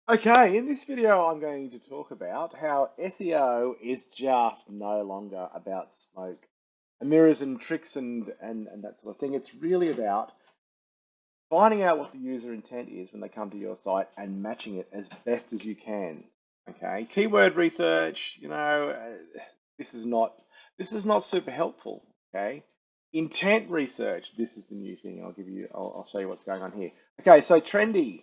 Okay, in this video, I'm going to talk about how SEO is just no longer about smoke and mirrors and tricks and that sort of thing. It's really about finding out what the user intent is when they come to your site and matching it as best as you can. Okay, keyword research, this is not super helpful. Okay, intent research, this is the new thing. I'll show you what's going on here. Okay, so trendy.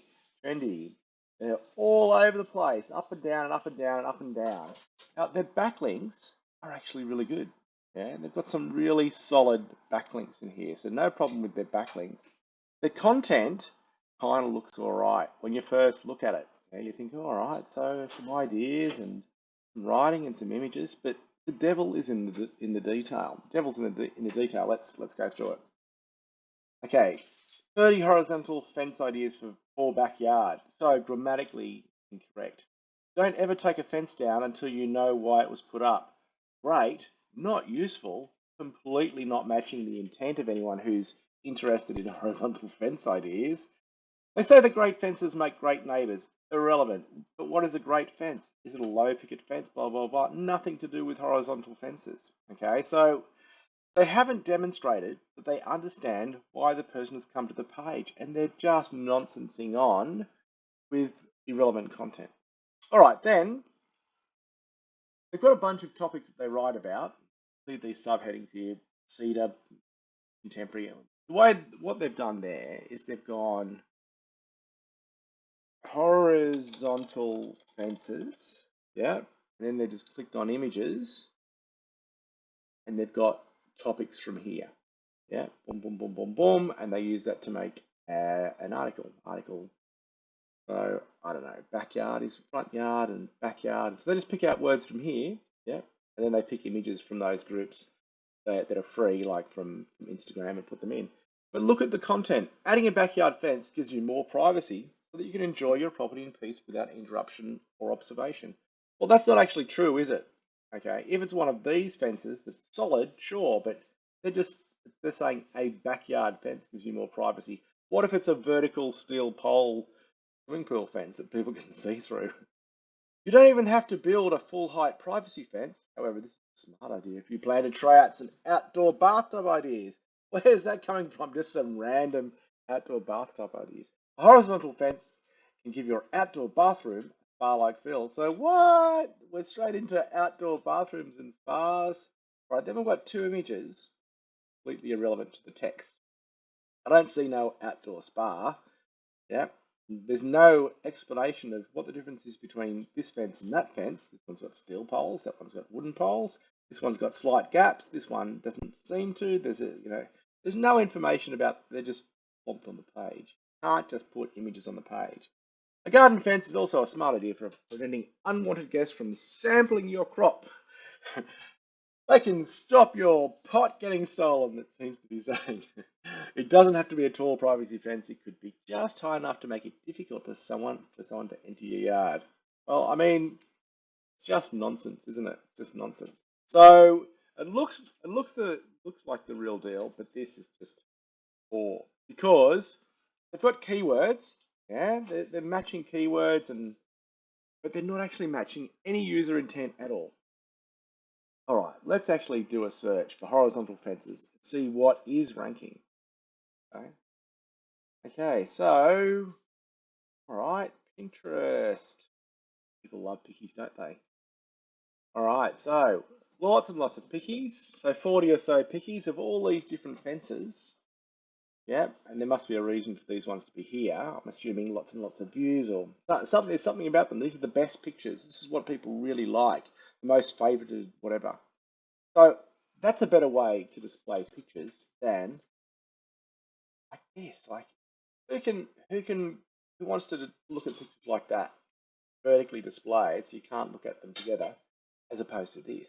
They're all over the place, up and down and up and down and up and down. Now, their backlinks are actually really good. Yeah, they've got some really solid backlinks in here, so no problem with their backlinks. The content kind of looks all right when you first look at it. You think, all right, so some ideas and some writing and some images, but the devil is in the detail. The devil's in the detail. Let's go through it. Okay, 30 horizontal fence ideas for backyard. So grammatically incorrect. Don't ever take a fence down until you know why it was put up. Great, not useful, completely not matching the intent of anyone who's interested in horizontal fence ideas. They say that great fences make great neighbours. Irrelevant. But what is a great fence? Is it a low picket fence? Blah, blah, blah. Nothing to do with horizontal fences. Okay, so they haven't demonstrated that they understand why the person has come to the page, and they're just nonsensing on with irrelevant content. All right, then they've got a bunch of topics that they write about. See these subheadings here: cedar, contemporary. What they've done there is they've gone horizontal fences, yeah, and then they just clicked on images, and they've got topics from here. Yeah, boom, boom, boom, boom, boom, and they use that to make an article. So I don't know, backyard is front yard and backyard. So they just pick out words from here, yeah, and then they pick images from those groups that are free, like from Instagram, and put them in. But look at the content. Adding a backyard fence gives you more privacy so that you can enjoy your property in peace without interruption or observation. Well, that's not actually true, is it? Okay, if it's one of these fences that's solid, sure, but they're saying a backyard fence gives you more privacy. What if it's a vertical steel pole swimming pool fence that people can see through? You don't even have to build a full height privacy fence. However, this is a smart idea if you plan to try out some outdoor bathtub ideas. Where's that coming from? Just some random outdoor bathtub ideas. A horizontal fence can give your outdoor bathroom a spa-like feel. So what? We're straight into outdoor bathrooms and spas. Right, then we've got two images completely irrelevant to the text. I don't see no outdoor spa. Yeah. There's no explanation of what the difference is between this fence and that fence. This one's got steel poles, that one's got wooden poles. This one's got slight gaps. This one doesn't seem to. There's no information about. They're just plopped on the page. Can't just put images on the page. A garden fence is also a smart idea for preventing unwanted guests from sampling your crop. They can stop your pot getting stolen, it seems to be saying. It doesn't have to be a tall privacy fence. It could be just high enough to make it difficult for someone to enter your yard. Well, I mean, it's just nonsense, isn't it? It's just nonsense. So it looks like the real deal, but this is just poor because they've got keywords. Yeah, they're matching keywords, but they're not actually matching any user intent at all. All right, let's actually do a search for horizontal fences and see what is ranking. Okay, so, all right, Pinterest. People love pickies, don't they? All right, so lots and lots of pickies. So 40 or so pickies of all these different fences. Yep, and there must be a reason for these ones to be here. I'm assuming lots and lots of views or something. There's something about them. These are the best pictures. This is what people really like, the most favorited, whatever. So that's a better way to display pictures than like this. Like who wants to look at pictures like that vertically displayed so you can't look at them together as opposed to this?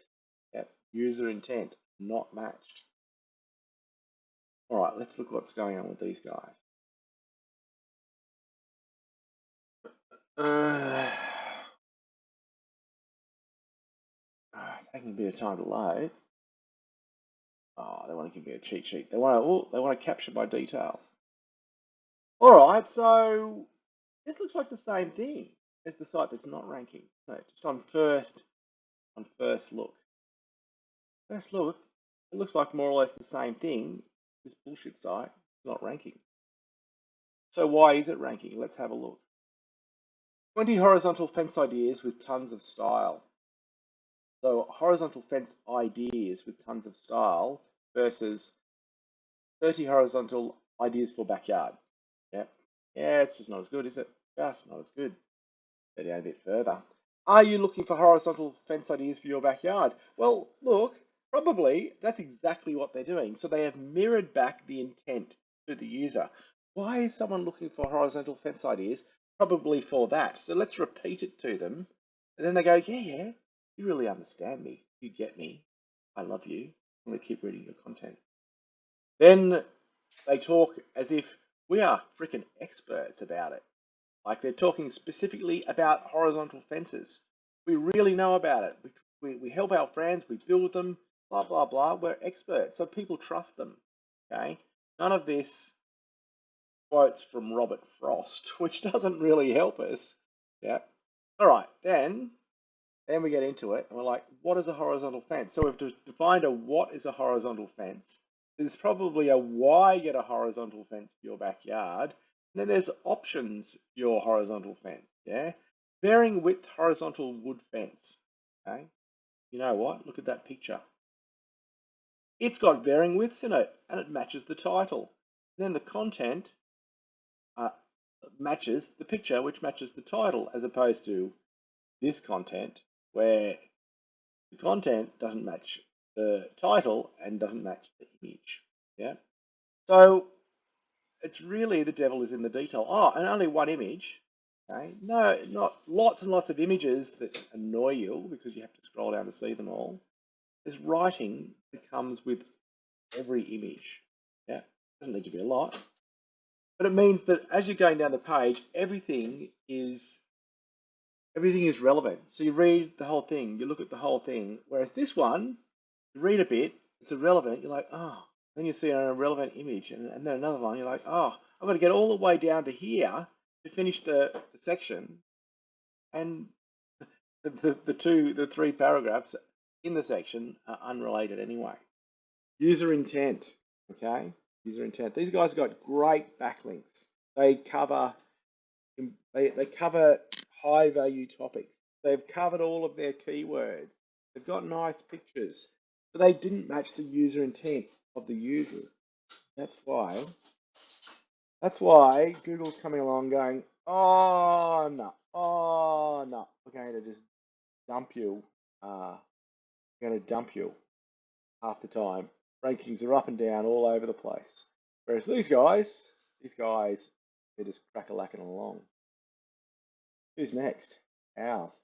Yep. User intent not matched. All right, let's look what's going on with these guys. Uh, taking a bit of time to load. Oh, they want to give me a cheat sheet. They want to capture my details. All right, so this looks like the same thing. There's the site that's not ranking. So just on first look. First look, it looks like more or less the same thing. This bullshit site is not ranking. So why is it ranking? Let's have a look. 20 horizontal fence ideas with tons of style. So horizontal fence ideas with tons of style versus 30 horizontal ideas for backyard. Yep. Yeah, it's just not as good, is it? Just not as good. Go down a bit further. Are you looking for horizontal fence ideas for your backyard? Well, look, probably that's exactly what they're doing. So they have mirrored back the intent to the user. Why is someone looking for horizontal fence ideas? Probably for that. So let's repeat it to them. And then they go, yeah, you really understand me. You get me. I love you. I'm going to keep reading your content. Then they talk as if we are freaking experts about it. Like they're talking specifically about horizontal fences. We really know about it. We help our friends, we build them, blah, blah, blah. We're experts, so people trust them, okay? None of this quotes from Robert Frost, which doesn't really help us, yeah? All right, then we get into it and we're like, what is a horizontal fence? So we've defined a what is a horizontal fence. There's probably a why get a horizontal fence for your backyard. And then there's options for your horizontal fence, yeah? Varying width horizontal wood fence, okay? You know what? Look at that picture. It's got varying widths in it and it matches the title. Then the content matches the picture, which matches the title, as opposed to this content where the content doesn't match the title and doesn't match the image. Yeah. So it's really the devil is in the detail. Oh, and only one image. Okay. No, not lots and lots of images that annoy you because you have to scroll down to see them all. There's writing that comes with every image. Yeah. Doesn't need to be a lot. But it means that as you're going down the page, everything is relevant. So you read the whole thing, you look at the whole thing. Whereas this one, you read a bit, it's irrelevant, you're like, oh, then you see an irrelevant image, and then another one, you're like, oh, I've got to get all the way down to here to finish the section. And the three paragraphs in the section are unrelated anyway. User intent, okay? User intent. These guys got great backlinks. They cover high value topics. They've covered all of their keywords. They've got nice pictures, but they didn't match the user intent of the users. That's why Google's coming along going, oh no, we're going to just dump you. We're going to dump you half the time. Rankings are up and down all over the place. Whereas these guys, they're just crack-a-lacking along. Who's next? Ours.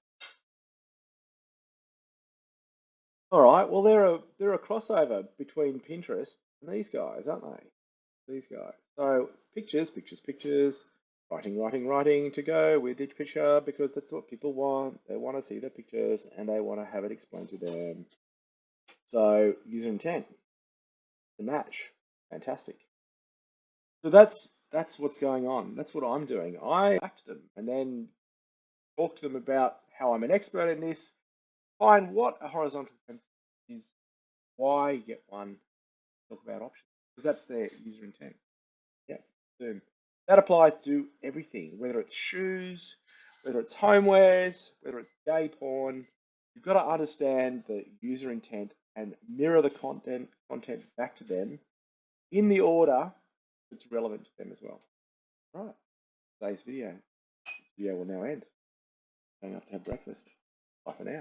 All right. Well, they're a crossover between Pinterest and these guys, aren't they? These guys. So pictures. Writing to go with each picture because that's what people want. They want to see the pictures and they want to have it explained to them. So user intent, the match, fantastic. So that's what's going on. That's what I'm doing. I back to them and then talk to them about how I'm an expert in this. Find what a horizontal fence is, why get one, talk about options, because that's their user intent. Yeah, boom. That applies to everything, whether it's shoes, whether it's homewares, whether it's gay porn. You've got to understand the user intent and mirror the content back to them in the order that's relevant to them as well. Right, today's video. This video will now end. Going up to have breakfast. Bye for now.